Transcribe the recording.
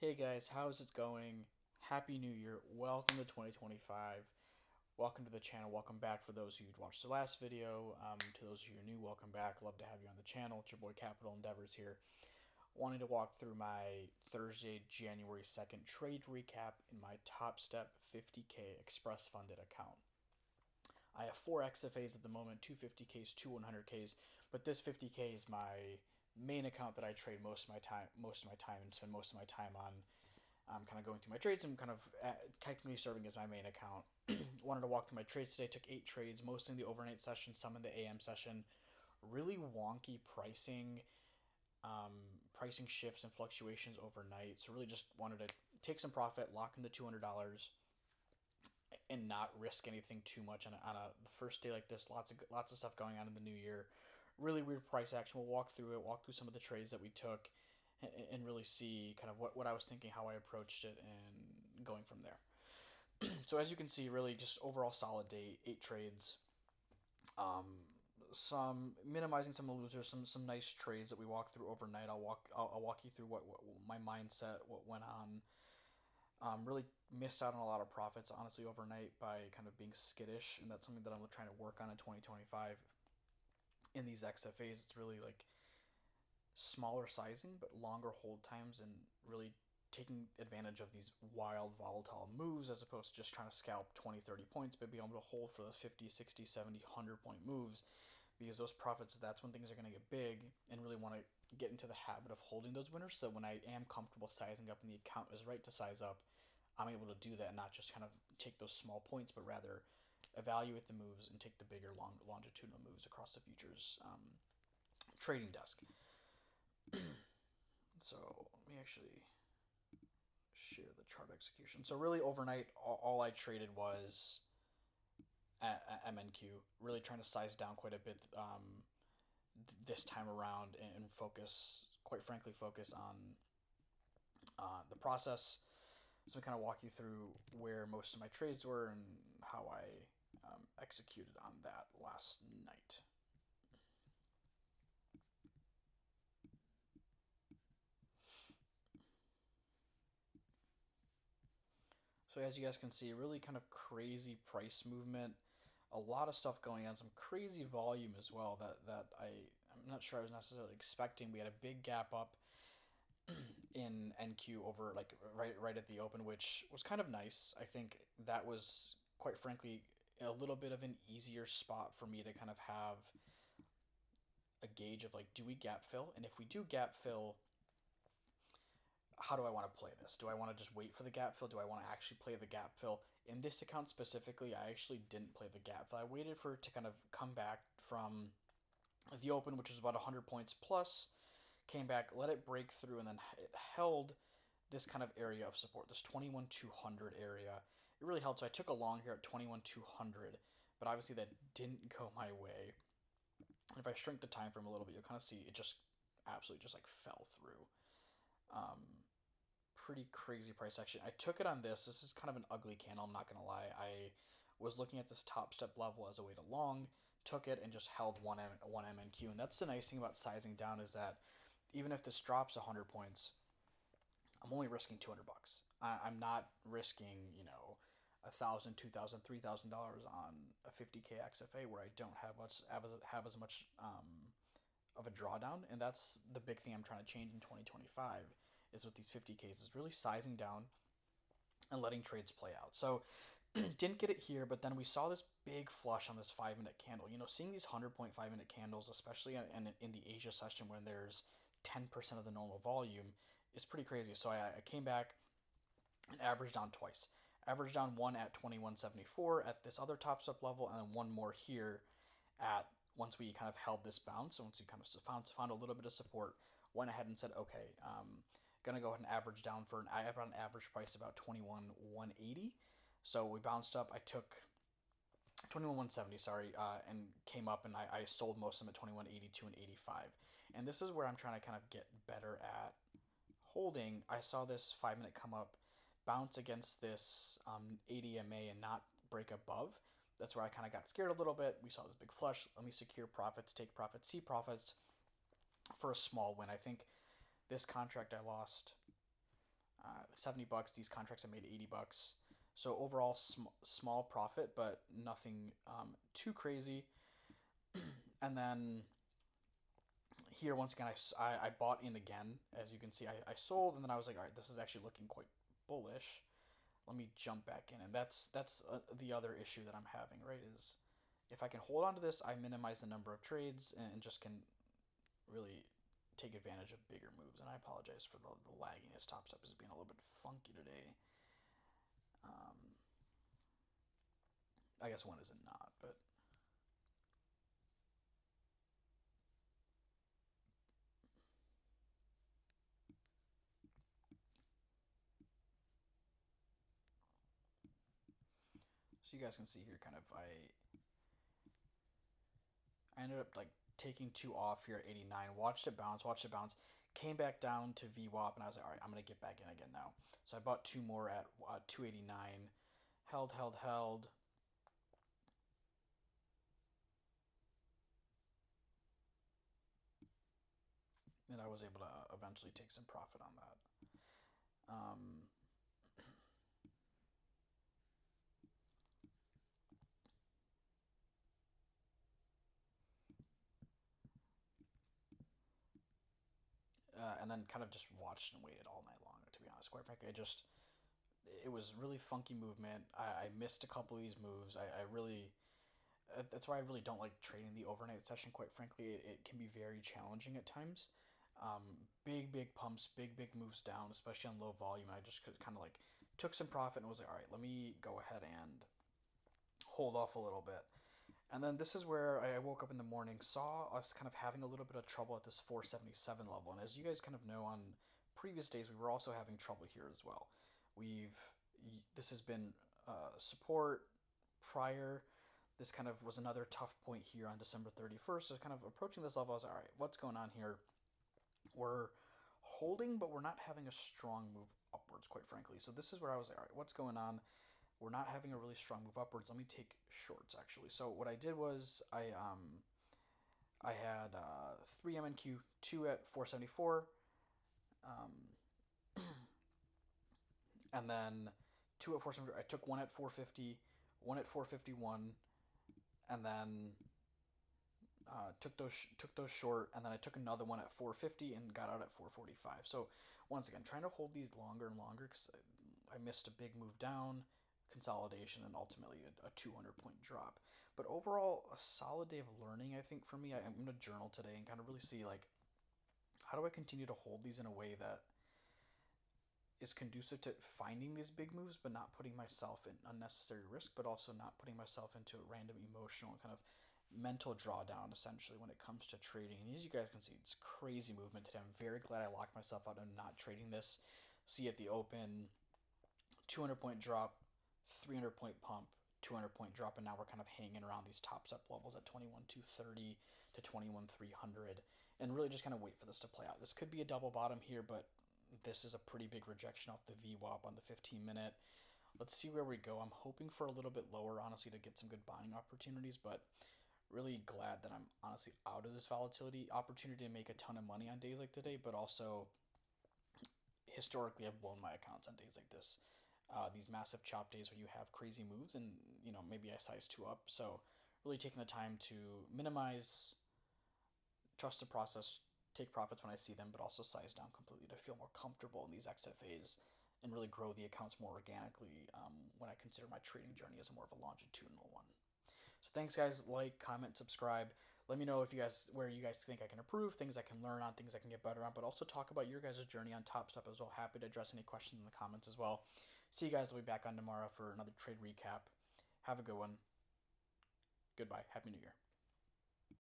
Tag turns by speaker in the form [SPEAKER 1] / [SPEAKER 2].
[SPEAKER 1] Hey guys, how's it going? Happy New Year. Welcome to 2025. Welcome to the channel. Welcome back for those who watched the last video. To those of you who are new, welcome back. Love to have you on the channel. It's your boy Capital Endeavors here. Wanting to walk through my Thursday, January 2nd trade recap in my TopStep 50K Express funded account. I have 4 XFAs at the moment, 250Ks, 2 100Ks, but this 50K is my main account that I trade most of my time and spend most of my time on. Kind of going through my trades and kind of technically serving as my main account. Wanted to walk through my trades today. Took 8 trades, mostly in the overnight session, some in the AM session. Really wonky pricing shifts and fluctuations overnight. So really just wanted to take some profit, lock in the $200, and not risk anything too much on a the first day like this. Lots of stuff going on in the new year. Really weird price action. We'll walk through it. Walk through some of the trades that we took, and really see kind of what I was thinking, how I approached it, and going from there. So as you can see, really just overall solid day, 8 trades. Some minimizing some losers, some nice trades that we walked through overnight. I'll walk you through what my mindset, what went on. Really missed out on a lot of profits, honestly, overnight by kind of being skittish, and that's something that I'm trying to work on in 2025. In these XFAs, it's really like smaller sizing but longer hold times, and really taking advantage of these wild volatile moves as opposed to just trying to scalp 20, 30 points, but be able to hold for those 50, 60, 70, 100 point moves, because those profits, that's when things are going to get big, and really want to get into the habit of holding those winners, so when I am comfortable sizing up and the account is right to size up, I'm able to do that and not just kind of take those small points, but rather evaluate the moves and take the bigger longitudinal moves across the futures trading desk. So let me actually share the chart execution. So really overnight, all I traded was MNQ. Really trying to size down quite a bit this time around, and focus, quite frankly, focus on the process. So I kind of walk you through where most of my trades were and how I executed on that last night. So as you guys can see, really kind of crazy price movement, a lot of stuff going on, some crazy volume as well I'm not sure I was necessarily expecting. We had a big gap up in NQ over like right at the open, which was kind of nice. I think that was, quite frankly, a little bit of an easier spot for me to kind of have a gauge of like, do we gap fill? And if we do gap fill, how do I want to play this? Do I want to just wait for the gap fill? Do I want to actually play the gap fill? In this account specifically, I actually didn't play the gap fill. I waited for it to kind of come back from the open, which was about 100 points plus, came back, let it break through, and then it held this kind of area of support, this 21,200 area. It really held. So I took a long here at 21,200, but obviously that didn't go my way. And if I shrink the time frame a little bit, you'll kind of see it just absolutely just like fell through. Pretty crazy price action. I took it on this. This is kind of an ugly candle, I'm not going to lie. I was looking at this TopStep level as a way to long, took it and just held one MNQ. And that's the nice thing about sizing down, is that even if this drops 100 points, I'm only risking $200. I'm not risking, 1,000, 2,000, $3,000 on a 50K XFA where I don't have as much of a drawdown, and that's the big thing I'm trying to change in 2025. Is with these 50Ks is really sizing down and letting trades play out. So didn't get it here, but then we saw this big flush on this 5 minute candle. Seeing these 100.5 minute candles, especially in the Asia session when there's 10% of the normal volume, is pretty crazy. So I came back and averaged on twice. Averaged on one at 2174 at this other TopStep level, and then one more here at, once we kind of held this bounce, so once we kind of found a little bit of support, went ahead and said, okay, gonna go ahead and average down I have an average price about 21,180. So we bounced up. I took 21,170, sorry, and came up, and I sold most of them at 21,82 and 85. And this is where I'm trying to kind of get better at holding. I saw this 5 minute come up, bounce against this 80 MA and not break above. That's where I kind of got scared a little bit. We saw this big flush. Let me secure profits, take profits, see profits for a small win. I think this contract I lost $70. These contracts I made $80. So overall, small profit, but nothing too crazy. And then here, once again, I bought in again. As you can see, I sold, and then I was like, all right, this is actually looking quite bullish. Let me jump back in, and that's the other issue that I'm having, right? Is if I can hold on to this, I minimize the number of trades and just can really take advantage of bigger moves. And I apologize for the lagginess. TopStep is being a little bit funky today. I guess one is not, but so you guys can see here, kind of I ended up like taking two off here at 89. Watched it bounce, came back down to VWAP, and I was like, all right, I'm gonna get back in again now. So I bought two more at 289, held, and I was able to eventually take some profit on that. Um, and then kind of just watched and waited all night long. To be honest, quite frankly, it was really funky movement. I missed a couple of these moves. I really that's why I really don't like trading the overnight session. Quite frankly, it can be very challenging at times. Big pumps, big moves down, especially on low volume. I just kind of like took some profit and was like, all right, let me go ahead and hold off a little bit. And then this is where I woke up in the morning, saw us kind of having a little bit of trouble at this 477 level. And as you guys kind of know, on previous days, we were also having trouble here as well. We've This has been support prior. This kind of was another tough point here on December 31st. So kind of approaching this level, I was like, all right, what's going on here? We're holding, but we're not having a strong move upwards, quite frankly. So this is where I was like, all right, what's going on? We're not having a really strong move upwards. Let me take shorts actually. So what I did was I had three MNQ, two at 474, and then two at 474. I took one at 450, one at 451, and then took those short, and then I took another one at 450 and got out at 445. So once again, trying to hold these longer and longer because I missed a big move down, consolidation, and ultimately a 200-point drop. But overall, a solid day of learning, I think, for me. I'm going to journal today and kind of really see, like, how do I continue to hold these in a way that is conducive to finding these big moves, but not putting myself in unnecessary risk, but also not putting myself into a random emotional kind of mental drawdown, essentially, when it comes to trading. And as you guys can see, it's crazy movement today. I'm very glad I locked myself out and not trading this. See at the open, 200-point drop, 300-point pump, 200-point drop, and now we're kind of hanging around these TopStep levels at 21,230 to 21,300, and really just kind of wait for this to play out. This could be a double bottom here, but this is a pretty big rejection off the VWAP on the 15-minute. Let's see where we go. I'm hoping for a little bit lower, honestly, to get some good buying opportunities, but really glad that I'm honestly out of this volatility opportunity to make a ton of money on days like today, but also historically I've blown my accounts on days like this. These massive chop days where you have crazy moves and maybe I size two up. So really taking the time to minimize, trust the process, take profits when I see them, but also size down completely to feel more comfortable in these XFAs and really grow the accounts more organically when I consider my trading journey as more of a longitudinal one. So thanks, guys. Like, comment, subscribe. Let me know if you guys where you guys think I can improve, things I can learn on, things I can get better on, but also talk about your guys' journey on TopStep as well. Happy to address any questions in the comments as well. See you guys. I'll be back on tomorrow for another trade recap. Have a good one. Goodbye. Happy New Year.